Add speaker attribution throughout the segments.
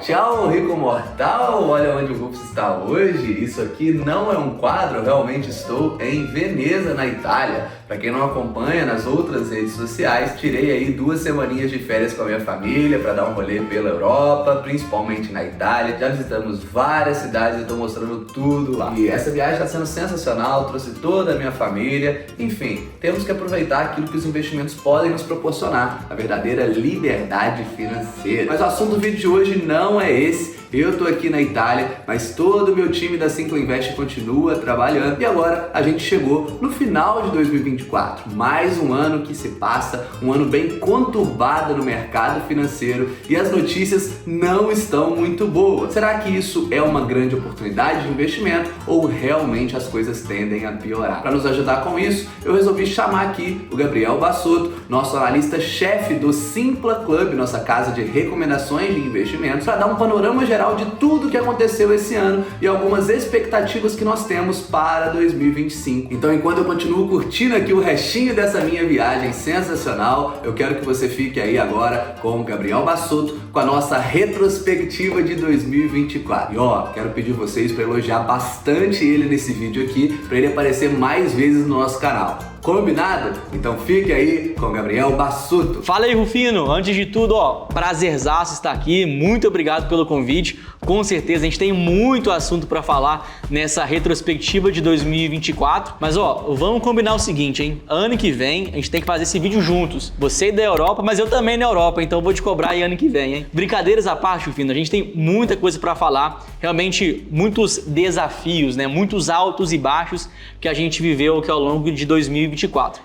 Speaker 1: Tchau, rico mortal! Olha onde o Rufus está hoje. Isso aqui não é um quadro, eu realmente estou em Veneza, na Itália. Para quem não acompanha nas outras redes sociais, tirei aí 2 semaninhas de férias com a minha família para dar um rolê pela Europa, principalmente na Itália. Já visitamos várias cidades e estou mostrando tudo lá. E essa viagem está sendo sensacional, trouxe toda a minha família. Enfim, temos que aproveitar aquilo que os investimentos podem nos proporcionar, a verdadeira liberdade financeira. Mas o assunto do vídeo de hoje não é esse. Eu tô aqui na Itália, mas todo o meu time da Cinco Invest continua trabalhando. E agora a gente chegou no final de 2024. Mais um ano que se passa, um ano bem conturbado no mercado financeiro e as notícias não estão muito boas. Será que isso é uma grande oportunidade de investimento ou realmente as coisas tendem a piorar? Para nos ajudar com isso, eu resolvi chamar aqui o Gabriel Bassotto, nosso analista-chefe do Simpla Club, nossa casa de recomendações de investimentos, para dar um panorama geral de tudo que aconteceu esse ano e algumas expectativas que nós temos para 2025. Então, enquanto eu continuo curtindo aqui o restinho dessa minha viagem sensacional, eu quero que você fique aí agora com o Gabriel Bassotto, com a nossa retrospectiva de 2024. E ó, quero pedir vocês para elogiar bastante ele nesse vídeo aqui, para ele aparecer mais vezes no nosso canal. Combinado? Então fique aí com o Gabriel Bassotto.
Speaker 2: Fala aí, Rufino. Antes de tudo, prazerzaço estar aqui. Muito obrigado pelo convite. Com certeza a gente tem muito assunto para falar nessa retrospectiva de 2024. Mas vamos combinar o seguinte, hein? Ano que vem a gente tem que fazer esse vídeo juntos. Você da Europa, mas eu também na Europa, então eu vou te cobrar aí ano que vem, hein? Brincadeiras à parte, Rufino, a gente tem muita coisa para falar. Realmente muitos desafios, né? Muitos altos e baixos que a gente viveu aqui ao longo de 2024.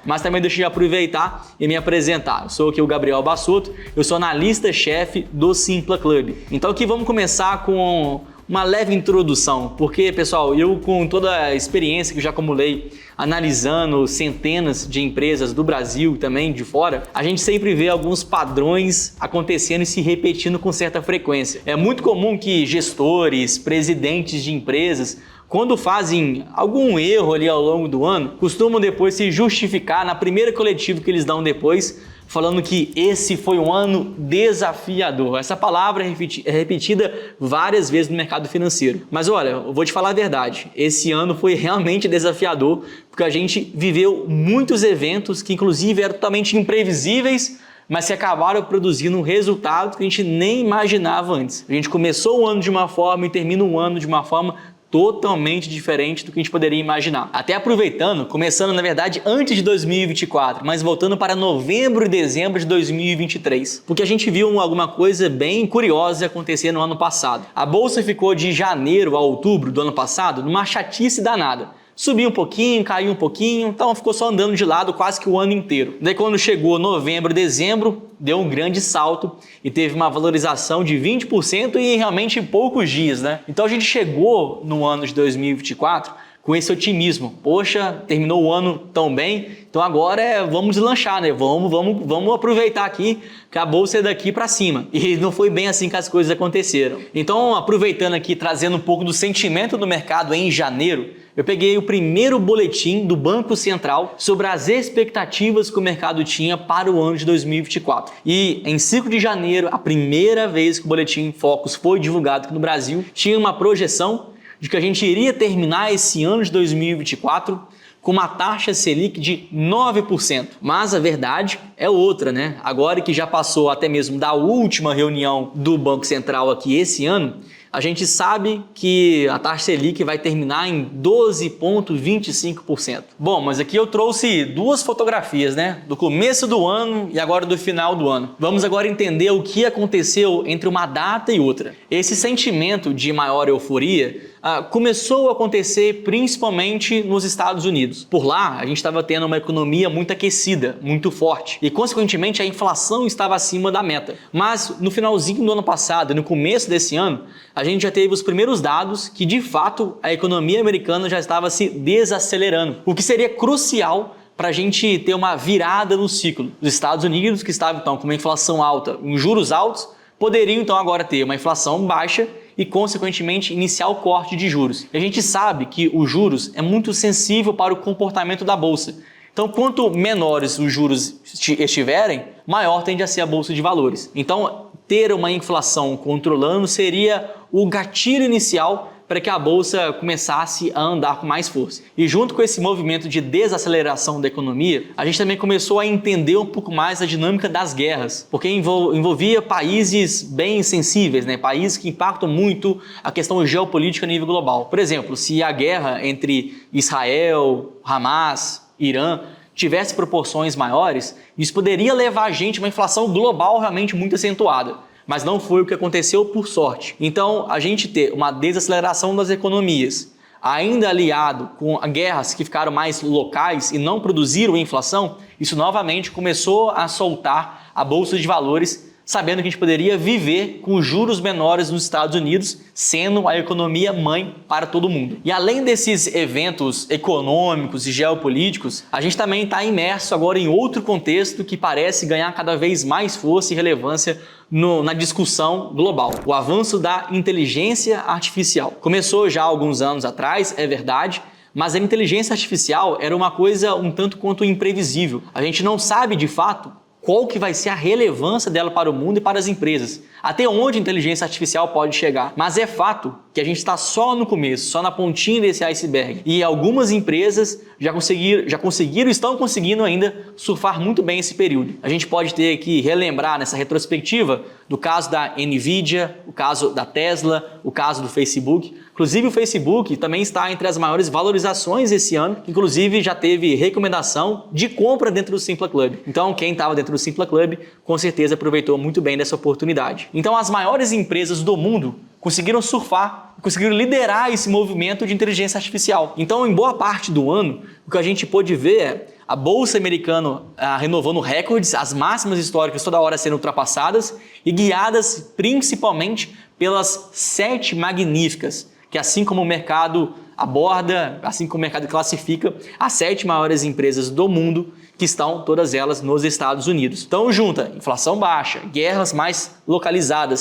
Speaker 2: Mas também deixa eu aproveitar e me apresentar. Eu sou aqui o Gabriel Bassotto, eu sou analista-chefe do Simpla Club. Então aqui vamos começar com uma leve introdução, porque, pessoal, eu com toda a experiência que eu já acumulei analisando centenas de empresas do Brasil e também de fora, a gente sempre vê alguns padrões acontecendo e se repetindo com certa frequência. É muito comum que gestores, presidentes de empresas, quando fazem algum erro ali ao longo do ano, costumam depois se justificar na primeira coletiva que eles dão depois, falando que esse foi um ano desafiador. Essa palavra é repetida várias vezes no mercado financeiro. Mas olha, eu vou te falar a verdade, esse ano foi realmente desafiador, porque a gente viveu muitos eventos que inclusive eram totalmente imprevisíveis, mas que acabaram produzindo um resultado que a gente nem imaginava antes. A gente começou o ano de uma forma e termina o ano de uma forma totalmente diferente do que a gente poderia imaginar. Até aproveitando, começando na verdade antes de 2024, mas voltando para novembro e dezembro de 2023, porque a gente viu alguma coisa bem curiosa acontecer no ano passado. A bolsa ficou de janeiro a outubro do ano passado numa chatice danada. Subiu um pouquinho, caiu um pouquinho, então ficou só andando de lado quase que o ano inteiro. Daí quando chegou novembro, dezembro, deu um grande salto e teve uma valorização de 20% em realmente poucos dias, né? Então a gente chegou no ano de 2024 com esse otimismo. Poxa, terminou o ano tão bem, então agora vamos deslanchar, né? Vamos aproveitar aqui que a bolsa é daqui para cima. E não foi bem assim que as coisas aconteceram. Então, aproveitando aqui, trazendo um pouco do sentimento do mercado em janeiro, eu peguei o primeiro boletim do Banco Central sobre as expectativas que o mercado tinha para o ano de 2024. E em 5 de janeiro, a primeira vez que o boletim Focus foi divulgado aqui no Brasil, tinha uma projeção de que a gente iria terminar esse ano de 2024 com uma taxa Selic de 9%. Mas a verdade é outra, né? Agora que já passou até mesmo da última reunião do Banco Central aqui esse ano, a gente sabe que a taxa Selic vai terminar em 12,25%. Bom, mas aqui eu trouxe 2 fotografias, né? Do começo do ano e agora do final do ano. Vamos agora entender o que aconteceu entre uma data e outra. Esse sentimento de maior euforia começou a acontecer principalmente nos Estados Unidos. Por lá, a gente estava tendo uma economia muito aquecida, muito forte, e consequentemente a inflação estava acima da meta. Mas no finalzinho do ano passado e no começo desse ano, a gente já teve os primeiros dados que de fato a economia americana já estava se desacelerando, o que seria crucial para a gente ter uma virada no ciclo. Os Estados Unidos, que estavam então com uma inflação alta, em juros altos, poderiam então agora ter uma inflação baixa e, consequentemente, iniciar o corte de juros. E a gente sabe que os juros é muito sensível para o comportamento da bolsa. Então, quanto menores os juros estiverem, maior tende a ser a bolsa de valores. Então, ter uma inflação controlando seria o gatilho inicial para que a bolsa começasse a andar com mais força. E junto com esse movimento de desaceleração da economia, a gente também começou a entender um pouco mais a dinâmica das guerras, porque envolvia países bem sensíveis, né? Países que impactam muito a questão geopolítica a nível global. Por exemplo, se a guerra entre Israel, Hamas, Irã tivesse proporções maiores, isso poderia levar a gente a uma inflação global realmente muito acentuada. Mas não foi o que aconteceu, por sorte. Então, a gente ter uma desaceleração das economias, ainda aliado com guerras que ficaram mais locais e não produziram inflação, isso novamente começou a soltar a bolsa de valores, sabendo que a gente poderia viver com juros menores nos Estados Unidos, sendo a economia mãe para todo mundo. E além desses eventos econômicos e geopolíticos, a gente também está imerso agora em outro contexto que parece ganhar cada vez mais força e relevância na discussão global. O avanço da inteligência artificial. Começou já há alguns anos atrás, é verdade, mas a inteligência artificial era uma coisa um tanto quanto imprevisível. A gente não sabe de fato qual que vai ser a relevância dela para o mundo e para as empresas. Até onde a inteligência artificial pode chegar. Mas é fato que a gente está só no começo, só na pontinha desse iceberg. E algumas empresas já conseguiram, estão conseguindo ainda surfar muito bem esse período. A gente pode ter que relembrar nessa retrospectiva do caso da Nvidia, o caso da Tesla, o caso do Facebook. Inclusive o Facebook também está entre as maiores valorizações esse ano, inclusive já teve recomendação de compra dentro do Simpla Club. Então quem estava dentro do Simpla Club com certeza aproveitou muito bem dessa oportunidade. Então as maiores empresas do mundo conseguiram surfar, conseguiram liderar esse movimento de inteligência artificial. Então em boa parte do ano, o que a gente pôde ver é a Bolsa Americana renovando recordes, as máximas históricas toda hora sendo ultrapassadas e guiadas principalmente pelas 7 magníficas, que assim como o mercado aborda, assim como o mercado classifica, as 7 maiores empresas do mundo, que estão todas elas nos Estados Unidos. Então junta inflação baixa, guerras mais localizadas,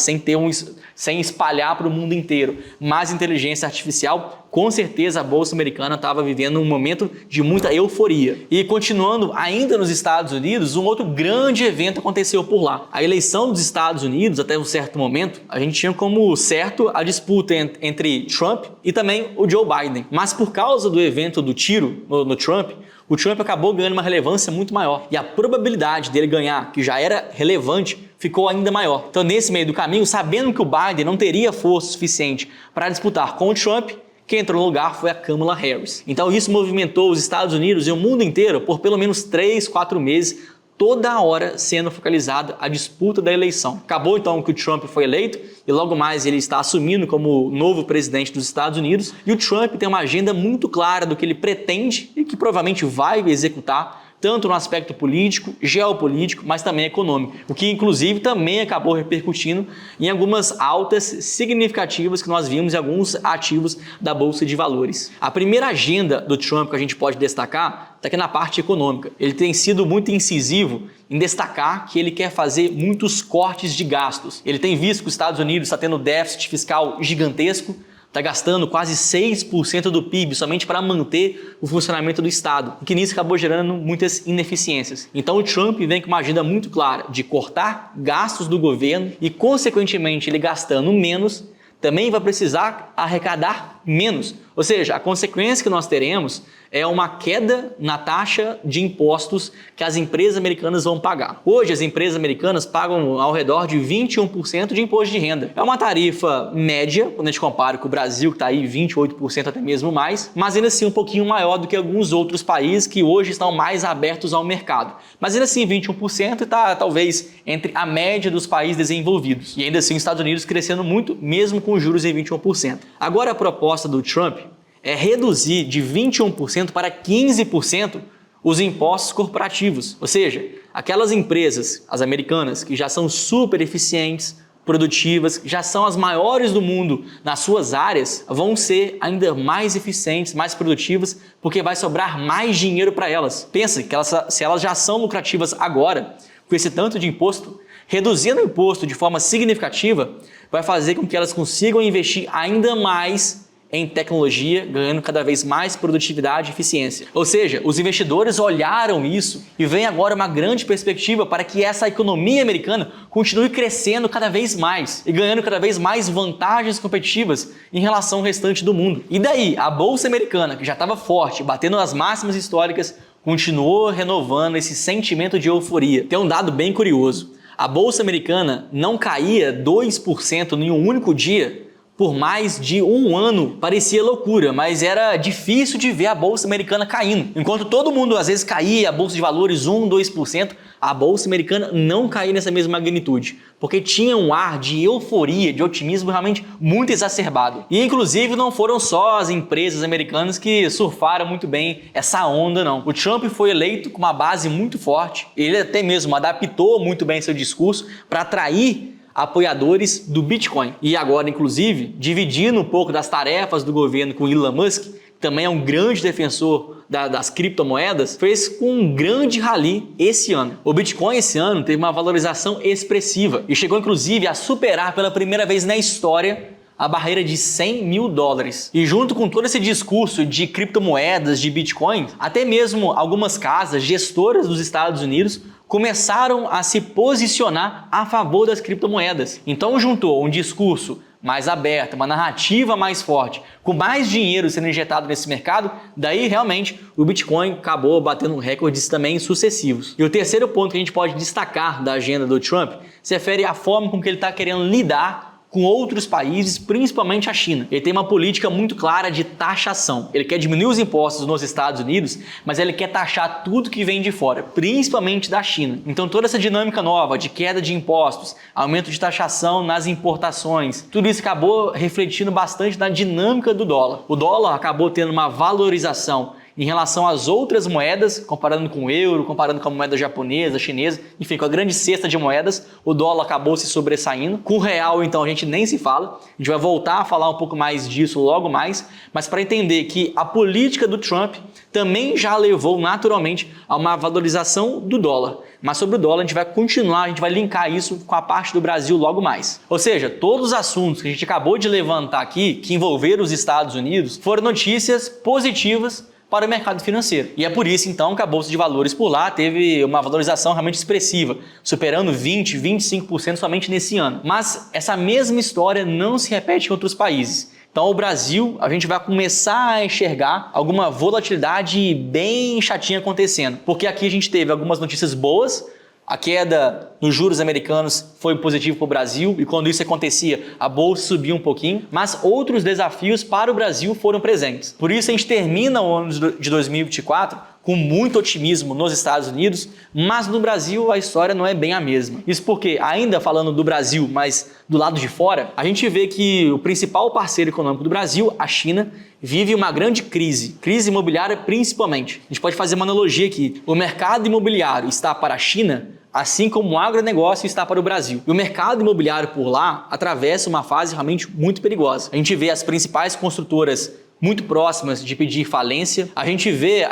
Speaker 2: sem espalhar para o mundo inteiro, mais inteligência artificial, com certeza a Bolsa Americana estava vivendo um momento de muita euforia. E continuando ainda nos Estados Unidos, um outro grande evento aconteceu por lá. A eleição dos Estados Unidos, até um certo momento, a gente tinha como certo a disputa entre Trump e também o Joe Biden. Mas por causa do evento do tiro no Trump, o Trump acabou ganhando uma relevância muito maior. E a probabilidade dele ganhar, que já era relevante, ficou ainda maior. Então, nesse meio do caminho, sabendo que o Biden não teria força suficiente para disputar com o Trump, quem entrou no lugar foi a Kamala Harris. Então, isso movimentou os Estados Unidos e o mundo inteiro por pelo menos 3, 4 meses, toda hora sendo focalizada a disputa da eleição. Acabou então que o Trump foi eleito e logo mais ele está assumindo como novo presidente dos Estados Unidos, e o Trump tem uma agenda muito clara do que ele pretende e que provavelmente vai executar, tanto no aspecto político, geopolítico, mas também econômico, o que inclusive também acabou repercutindo em algumas altas significativas que nós vimos em alguns ativos da Bolsa de Valores. A primeira agenda do Trump que a gente pode destacar está aqui na parte econômica. Ele tem sido muito incisivo em destacar que ele quer fazer muitos cortes de gastos. Ele tem visto que os Estados Unidos está tendo déficit fiscal gigantesco, está gastando quase 6% do PIB somente para manter o funcionamento do Estado, o que nisso acabou gerando muitas ineficiências. Então o Trump vem com uma agenda muito clara de cortar gastos do governo e, consequentemente, ele gastando menos, também vai precisar arrecadar menos. Ou seja, a consequência que nós teremos é uma queda na taxa de impostos que as empresas americanas vão pagar. Hoje, as empresas americanas pagam ao redor de 21% de imposto de renda. É uma tarifa média, quando a gente compara com o Brasil, que está aí 28%, até mesmo mais, mas ainda assim um pouquinho maior do que alguns outros países que hoje estão mais abertos ao mercado. Mas ainda assim, 21% está talvez entre a média dos países desenvolvidos. E ainda assim, os Estados Unidos crescendo muito, mesmo com juros em 21%. Agora, a proposta do Trump é reduzir de 21% para 15% os impostos corporativos. Ou seja, aquelas empresas, as americanas, que já são super eficientes, produtivas, já são as maiores do mundo nas suas áreas, vão ser ainda mais eficientes, mais produtivas, porque vai sobrar mais dinheiro para elas. Pensa que se elas já são lucrativas agora, com esse tanto de imposto, reduzindo o imposto de forma significativa, vai fazer com que elas consigam investir ainda mais em tecnologia, ganhando cada vez mais produtividade e eficiência. Ou seja, os investidores olharam isso e vem agora uma grande perspectiva para que essa economia americana continue crescendo cada vez mais e ganhando cada vez mais vantagens competitivas em relação ao restante do mundo. E daí, a bolsa americana, que já estava forte, batendo nas máximas históricas, continuou renovando esse sentimento de euforia. Tem um dado bem curioso. A bolsa americana não caía 2% em um único dia por mais de um ano. Parecia loucura, mas era difícil de ver a bolsa americana caindo. Enquanto todo mundo às vezes caía, a bolsa de valores 1, 2%, a bolsa americana não caía nessa mesma magnitude, porque tinha um ar de euforia, de otimismo realmente muito exacerbado. E inclusive não foram só as empresas americanas que surfaram muito bem essa onda, não. O Trump foi eleito com uma base muito forte, ele até mesmo adaptou muito bem seu discurso para atrair apoiadores do Bitcoin. E agora, inclusive, dividindo um pouco das tarefas do governo com Elon Musk, que também é um grande defensor das criptomoedas, fez com um grande rally esse ano. O Bitcoin esse ano teve uma valorização expressiva e chegou inclusive a superar pela primeira vez na história a barreira de 100 mil dólares. E junto com todo esse discurso de criptomoedas, de Bitcoin, até mesmo algumas casas gestoras dos Estados Unidos começaram a se posicionar a favor das criptomoedas. Então juntou um discurso mais aberto, uma narrativa mais forte, com mais dinheiro sendo injetado nesse mercado, daí realmente o Bitcoin acabou batendo recordes também sucessivos. E o terceiro ponto que a gente pode destacar da agenda do Trump se refere à forma com que ele está querendo lidar com outros países, principalmente a China. Ele tem uma política muito clara de taxação. Ele quer diminuir os impostos nos Estados Unidos, mas ele quer taxar tudo que vem de fora, principalmente da China. Então toda essa dinâmica nova de queda de impostos, aumento de taxação nas importações, tudo isso acabou refletindo bastante na dinâmica do dólar. O dólar acabou tendo uma valorização em relação às outras moedas, comparando com o euro, comparando com a moeda japonesa, chinesa, enfim, com a grande cesta de moedas, o dólar acabou se sobressaindo. Com o real, então, a gente nem se fala. A gente vai voltar a falar um pouco mais disso logo mais, mas para entender que a política do Trump também já levou naturalmente a uma valorização do dólar. Mas sobre o dólar a gente vai continuar, a gente vai linkar isso com a parte do Brasil logo mais. Ou seja, todos os assuntos que a gente acabou de levantar aqui, que envolveram os Estados Unidos, foram notícias positivas para o mercado financeiro. E é por isso, então, que a Bolsa de Valores por lá teve uma valorização realmente expressiva, superando 20%, 25% somente nesse ano. Mas essa mesma história não se repete em outros países. Então, o Brasil, a gente vai começar a enxergar alguma volatilidade bem chatinha acontecendo. Porque aqui a gente teve algumas notícias boas, a queda nos juros americanos foi positivo para o Brasil e quando isso acontecia, a bolsa subia um pouquinho, mas outros desafios para o Brasil foram presentes. Por isso a gente termina o ano de 2024 com muito otimismo nos Estados Unidos, mas no Brasil a história não é bem a mesma. Isso porque, ainda falando do Brasil, mas do lado de fora, a gente vê que o principal parceiro econômico do Brasil, a China, vive uma grande crise imobiliária principalmente. A gente pode fazer uma analogia aqui. O mercado imobiliário está para a China, assim como o agronegócio está para o Brasil. E o mercado imobiliário por lá atravessa uma fase realmente muito perigosa. A gente vê as principais construtoras muito próximas de pedir falência. A gente vê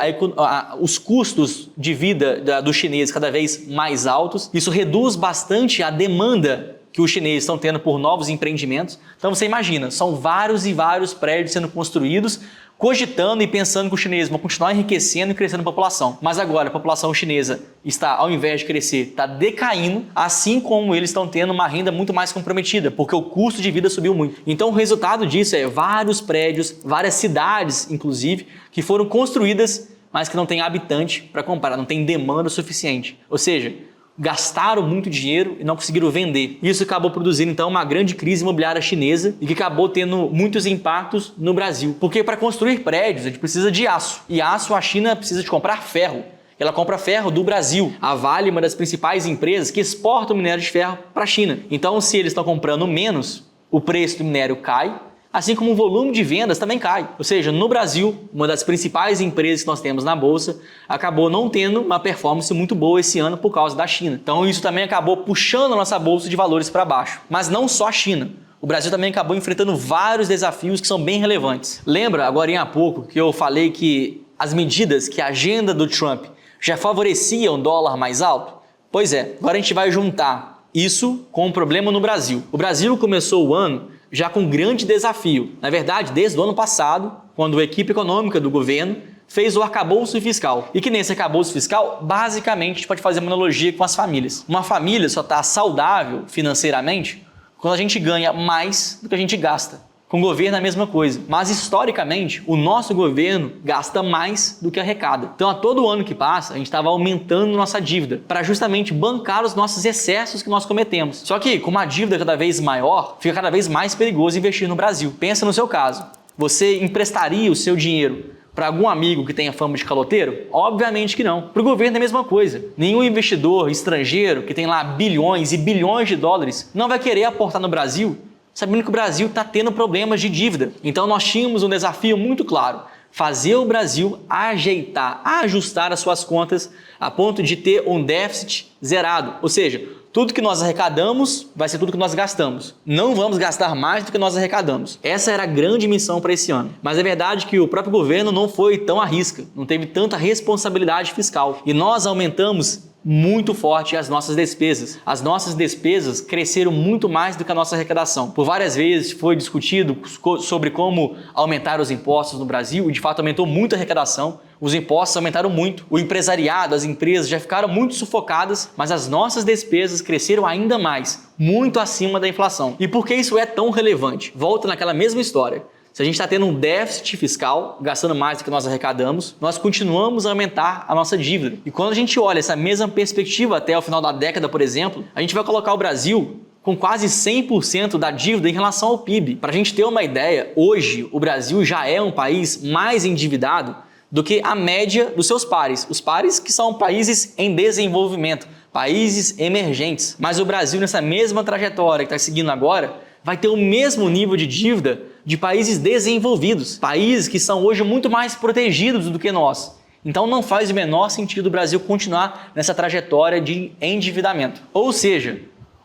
Speaker 2: os custos de vida dos chineses cada vez mais altos. Isso reduz bastante a demanda que os chineses estão tendo por novos empreendimentos. Então você imagina, são vários e vários prédios sendo construídos, cogitando e pensando que os chineses vão continuar enriquecendo e crescendo a população. Mas agora a população chinesa está, ao invés de crescer, está decaindo, assim como eles estão tendo uma renda muito mais comprometida, porque o custo de vida subiu muito. Então o resultado disso é vários prédios, várias cidades, inclusive, que foram construídas, mas que não tem habitante para comprar, não tem demanda suficiente. Ou seja, gastaram muito dinheiro e não conseguiram vender. Isso acabou produzindo então uma grande crise imobiliária chinesa e que acabou tendo muitos impactos no Brasil. Porque para construir prédios a gente precisa de aço. E aço a China precisa de comprar ferro. Ela compra ferro do Brasil. A Vale é uma das principais empresas que exportam minério de ferro para a China. Então se eles estão comprando menos, o preço do minério cai, assim como o volume de vendas também cai. Ou seja, no Brasil, uma das principais empresas que nós temos na Bolsa acabou não tendo uma performance muito boa esse ano por causa da China. Então isso também acabou puxando a nossa Bolsa de Valores para baixo. Mas não só a China. O Brasil também acabou enfrentando vários desafios que são bem relevantes. Lembra, agora há pouco, que eu falei que as medidas, que a agenda do Trump já favoreciam o dólar mais alto? Pois é, agora a gente vai juntar isso com um problema no Brasil. O Brasil começou o ano já com grande desafio. Na verdade, desde o ano passado, quando a equipe econômica do governo fez o arcabouço fiscal. E que nesse arcabouço fiscal, basicamente, a gente pode fazer uma analogia com as famílias. Uma família só está saudável financeiramente quando a gente ganha mais do que a gente gasta. Com o governo é a mesma coisa. Mas, historicamente, o nosso governo gasta mais do que arrecada. Então, a todo ano que passa, a gente estava aumentando nossa dívida para justamente bancar os nossos excessos que nós cometemos. Só que, com uma dívida cada vez maior, fica cada vez mais perigoso investir no Brasil. Pensa no seu caso. Você emprestaria o seu dinheiro para algum amigo que tenha fama de caloteiro? Obviamente que não. Para o governo é a mesma coisa. Nenhum investidor estrangeiro que tem lá bilhões e bilhões de dólares não vai querer aportar no Brasil, sabendo que o Brasil está tendo problemas de dívida. Então nós tínhamos um desafio muito claro: fazer o Brasil ajeitar, ajustar as suas contas a ponto de ter um déficit zerado. Ou seja, tudo que nós arrecadamos vai ser tudo que nós gastamos. Não vamos gastar mais do que nós arrecadamos. Essa era a grande missão para esse ano. Mas é verdade que o próprio governo não foi tão à risca, não teve tanta responsabilidade fiscal. E nós aumentamos muito forte as nossas despesas. As nossas despesas cresceram muito mais do que a nossa arrecadação. Por várias vezes foi discutido sobre como aumentar os impostos no Brasil e de fato aumentou muito a arrecadação. Os impostos aumentaram muito. O empresariado, as empresas já ficaram muito sufocadas, mas as nossas despesas cresceram ainda mais, muito acima da inflação. E por que isso é tão relevante? Volta naquela mesma história. Se a gente está tendo um déficit fiscal, gastando mais do que nós arrecadamos, nós continuamos a aumentar a nossa dívida. E quando a gente olha essa mesma perspectiva até o final da década, por exemplo, a gente vai colocar o Brasil com quase 100% da dívida em relação ao PIB. Para a gente ter uma ideia, hoje o Brasil já é um país mais endividado do que a média dos seus pares. Os pares que são países em desenvolvimento, países emergentes. Mas o Brasil, nessa mesma trajetória que está seguindo agora, vai ter o mesmo nível de dívida de países desenvolvidos, países que são hoje muito mais protegidos do que nós. Então não faz o menor sentido o Brasil continuar nessa trajetória de endividamento. Ou seja,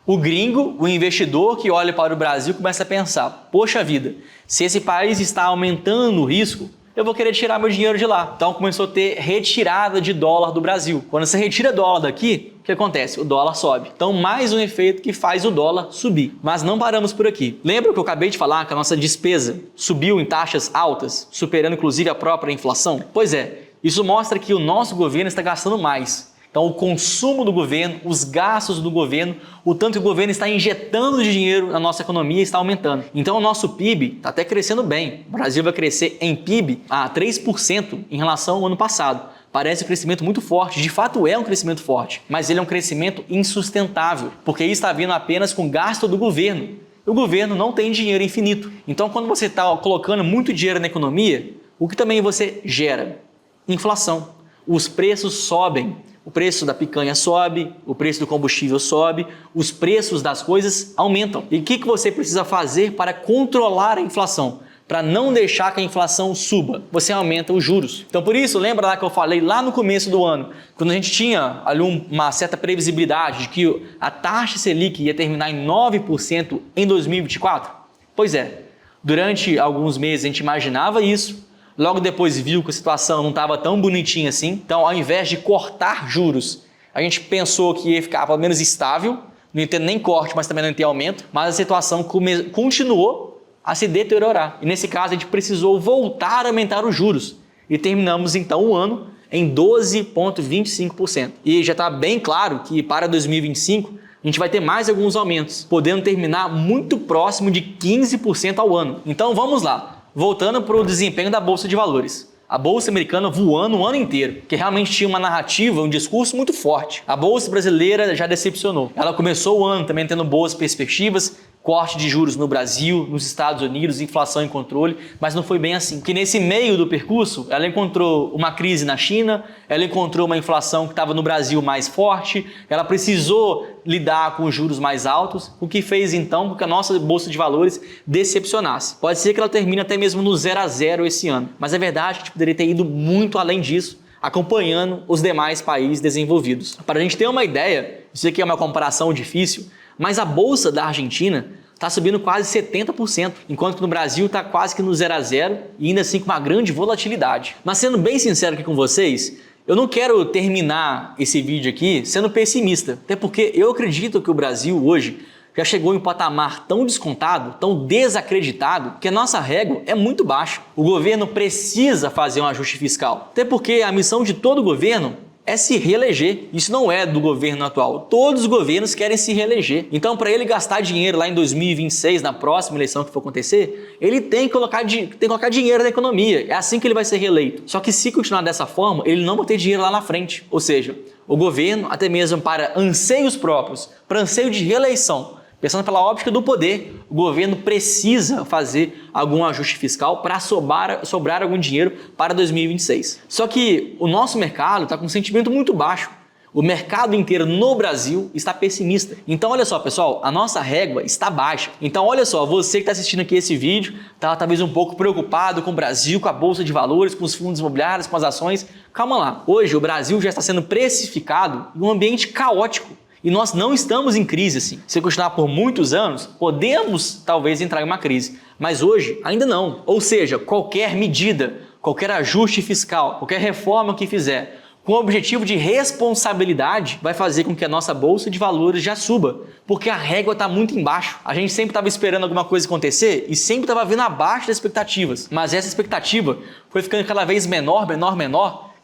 Speaker 2: o gringo, o investidor que olha para o Brasil começa a pensar: poxa vida, se esse país está aumentando o risco, eu vou querer tirar meu dinheiro de lá. Então começou a ter retirada de dólar do Brasil. Quando você retira dólar daqui, o que acontece? O dólar sobe. Então mais um efeito que faz o dólar subir. Mas não paramos por aqui. Lembra que eu acabei de falar que a nossa despesa subiu em taxas altas, superando inclusive a própria inflação? Pois é, isso mostra que o nosso governo está gastando mais. Então o consumo do governo, os gastos do governo, o tanto que o governo está injetando de dinheiro na nossa economia está aumentando. Então o nosso PIB está até crescendo bem. O Brasil vai crescer em PIB a 3% em relação ao ano passado. Parece um crescimento muito forte, de fato é um crescimento forte, mas ele é um crescimento insustentável, porque isso está vindo apenas com gasto do governo. O governo não tem dinheiro infinito. Então quando você está colocando muito dinheiro na economia, o que também você gera? Inflação. Os preços sobem. O preço da picanha sobe, o preço do combustível sobe, os preços das coisas aumentam. E o que você precisa fazer para controlar a inflação? Para não deixar que a inflação suba, você aumenta os juros. Então por isso, lembra lá que eu falei lá no começo do ano, quando a gente tinha ali uma certa previsibilidade de que a taxa Selic ia terminar em 9% em 2024? Pois é, durante alguns meses a gente imaginava isso. Logo depois viu que a situação não estava tão bonitinha assim. Então, ao invés de cortar juros, a gente pensou que ia ficar pelo menos estável, não ia ter nem corte, mas também não ia ter aumento. Mas a situação continuou a se deteriorar. E nesse caso, a gente precisou voltar a aumentar os juros. E terminamos então o ano em 12,25%. E já está bem claro que para 2025 a gente vai ter mais alguns aumentos, podendo terminar muito próximo de 15% ao ano. Então vamos lá. Voltando para o desempenho da Bolsa de Valores. A Bolsa americana voando o ano inteiro, que realmente tinha uma narrativa, um discurso muito forte. A Bolsa brasileira já decepcionou. Ela começou o ano também tendo boas perspectivas, corte de juros no Brasil, nos Estados Unidos, inflação em controle, mas não foi bem assim. Porque nesse meio do percurso, ela encontrou uma crise na China, ela encontrou uma inflação que estava no Brasil mais forte, ela precisou lidar com os juros mais altos, o que fez então com que a nossa Bolsa de Valores decepcionasse. Pode ser que ela termine até mesmo no 0 a 0 esse ano, mas é verdade que a gente poderia ter ido muito além disso, acompanhando os demais países desenvolvidos. Para a gente ter uma ideia, isso aqui é uma comparação difícil, mas a Bolsa da Argentina está subindo quase 70%, enquanto que no Brasil está quase que no 0 a 0 e ainda assim com uma grande volatilidade. Mas sendo bem sincero aqui com vocês, eu não quero terminar esse vídeo aqui sendo pessimista, até porque eu acredito que o Brasil hoje já chegou em um patamar tão descontado, tão desacreditado, que a nossa régua é muito baixa. O governo precisa fazer um ajuste fiscal, até porque a missão de todo governo é se reeleger. Isso não é do governo atual. Todos os governos querem se reeleger. Então, para ele gastar dinheiro lá em 2026, na próxima eleição que for acontecer, ele tem que colocar dinheiro na economia. É assim que ele vai ser reeleito. Só que se continuar dessa forma, ele não vai ter dinheiro lá na frente. Ou seja, o governo, até mesmo para anseios próprios, para anseio de reeleição, pensando pela óptica do poder, o governo precisa fazer algum ajuste fiscal para sobrar algum dinheiro para 2026. Só que o nosso mercado está com um sentimento muito baixo. O mercado inteiro no Brasil está pessimista. Então olha só, pessoal, a nossa régua está baixa. Então olha só, você que está assistindo aqui esse vídeo, está talvez um pouco preocupado com o Brasil, com a Bolsa de Valores, com os fundos imobiliários, com as ações. Calma lá. Hoje o Brasil já está sendo precificado em um ambiente caótico. E nós não estamos em crise assim. Se continuar por muitos anos, podemos talvez entrar em uma crise. Mas hoje ainda não. Ou seja, qualquer medida, qualquer ajuste fiscal, qualquer reforma que fizer, com o objetivo de responsabilidade, vai fazer com que a nossa Bolsa de Valores já suba. Porque a régua está muito embaixo. A gente sempre estava esperando alguma coisa acontecer e sempre estava vindo abaixo das expectativas. Mas essa expectativa foi ficando cada vez menor,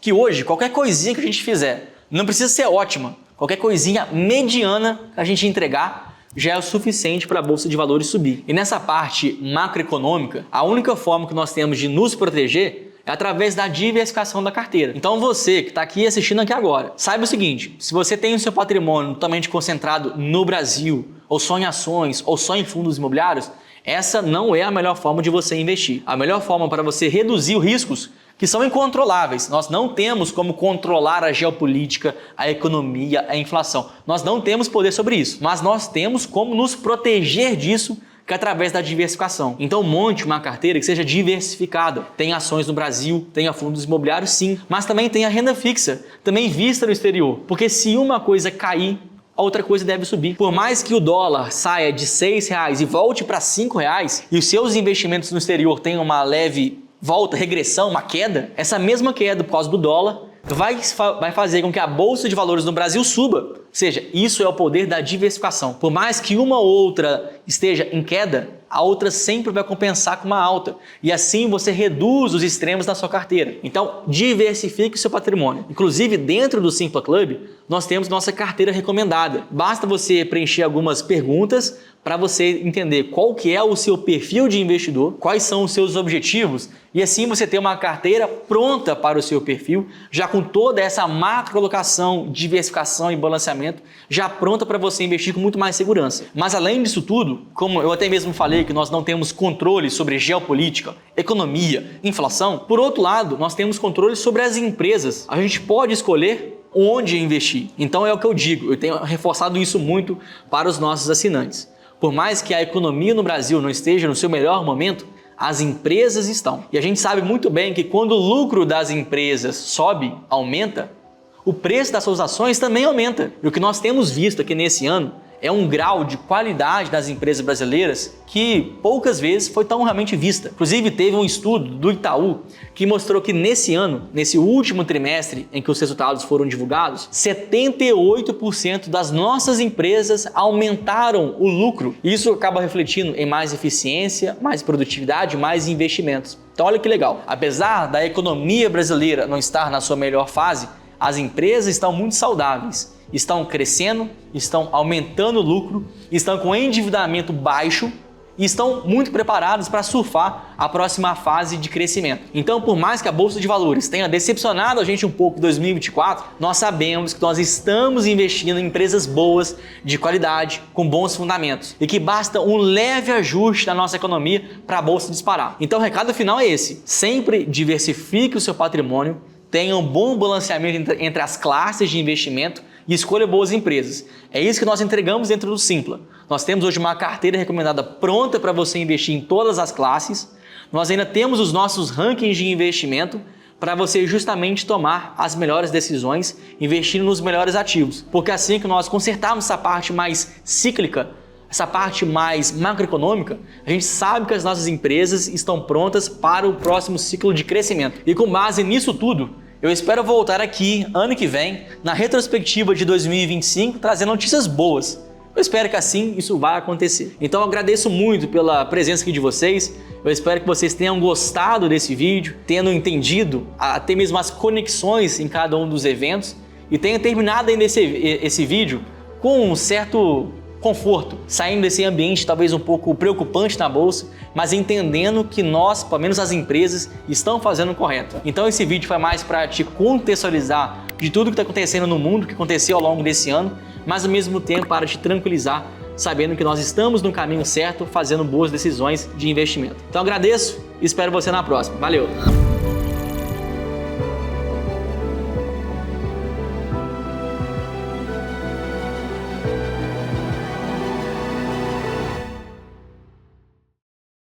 Speaker 2: que hoje qualquer coisinha que a gente fizer, não precisa ser ótima, qualquer coisinha mediana que a gente entregar já é o suficiente para a Bolsa de Valores subir. E nessa parte macroeconômica, a única forma que nós temos de nos proteger é através da diversificação da carteira. Então você que está aqui assistindo aqui agora, saiba o seguinte, se você tem o seu patrimônio totalmente concentrado no Brasil, ou só em ações, ou só em fundos imobiliários, essa não é a melhor forma de você investir. A melhor forma para você reduzir os riscos que são incontroláveis. Nós não temos como controlar a geopolítica, a economia, a inflação. Nós não temos poder sobre isso, mas nós temos como nos proteger disso, que é através da diversificação. Então monte uma carteira que seja diversificada. Tem ações no Brasil, tenha fundos imobiliários sim, mas também tenha renda fixa, também vista no exterior. Porque se uma coisa cair, a outra coisa deve subir. Por mais que o dólar saia de R$6 e volte para R$5 e os seus investimentos no exterior tenham uma leve volta, regressão, uma queda, essa mesma queda por causa do dólar vai fazer com que a Bolsa de Valores no Brasil suba. Ou seja, isso é o poder da diversificação. Por mais que uma ou outra esteja em queda, a outra sempre vai compensar com uma alta. E assim você reduz os extremos da sua carteira. Então, diversifique o seu patrimônio. Inclusive, dentro do Simpla Club, nós temos nossa carteira recomendada. Basta você preencher algumas perguntas para você entender qual que é o seu perfil de investidor, quais são os seus objetivos, e assim você ter uma carteira pronta para o seu perfil, já com toda essa macro-alocação, diversificação e balanceamento, já pronta para você investir com muito mais segurança. Mas além disso tudo, como eu até mesmo falei que nós não temos controle sobre geopolítica, economia, inflação, por outro lado, nós temos controle sobre as empresas. A gente pode escolher onde investir. Então é o que eu digo, eu tenho reforçado isso muito para os nossos assinantes. Por mais que a economia no Brasil não esteja no seu melhor momento, as empresas estão. E a gente sabe muito bem que quando o lucro das empresas sobe, aumenta, o preço das suas ações também aumenta. E o que nós temos visto aqui nesse ano é um grau de qualidade das empresas brasileiras que poucas vezes foi tão realmente vista. Inclusive, teve um estudo do Itaú que mostrou que nesse ano, nesse último trimestre em que os resultados foram divulgados, 78% das nossas empresas aumentaram o lucro. Isso acaba refletindo em mais eficiência, mais produtividade, mais investimentos. Então, olha que legal. Apesar da economia brasileira não estar na sua melhor fase, as empresas estão muito saudáveis. Estão crescendo, estão aumentando o lucro, estão com endividamento baixo e estão muito preparados para surfar a próxima fase de crescimento. Então, por mais que a Bolsa de Valores tenha decepcionado a gente um pouco em 2024, nós sabemos que nós estamos investindo em empresas boas, de qualidade, com bons fundamentos e que basta um leve ajuste na nossa economia para a Bolsa disparar. Então, o recado final é esse: sempre diversifique o seu patrimônio, tenha um bom balanceamento entre as classes de investimento e escolha boas empresas. É isso que nós entregamos dentro do Simpla. Nós temos hoje uma carteira recomendada pronta para você investir em todas as classes. Nós ainda temos os nossos rankings de investimento para você justamente tomar as melhores decisões, investindo nos melhores ativos. Porque assim que nós consertarmos essa parte mais cíclica, essa parte mais macroeconômica, a gente sabe que as nossas empresas estão prontas para o próximo ciclo de crescimento. E com base nisso tudo, eu espero voltar aqui ano que vem, na retrospectiva de 2025, trazendo notícias boas. Eu espero que assim isso vai acontecer. Então eu agradeço muito pela presença aqui de vocês. Eu espero que vocês tenham gostado desse vídeo, tenham entendido até mesmo as conexões em cada um dos eventos e tenham terminado ainda esse vídeo com um certo conforto, saindo desse ambiente talvez um pouco preocupante na bolsa, mas entendendo que nós, pelo menos as empresas, estão fazendo o correto. Então esse vídeo foi mais para te contextualizar de tudo que está acontecendo no mundo, que aconteceu ao longo desse ano, mas ao mesmo tempo para te tranquilizar, sabendo que nós estamos no caminho certo, fazendo boas decisões de investimento. Então agradeço e espero você na próxima. Valeu!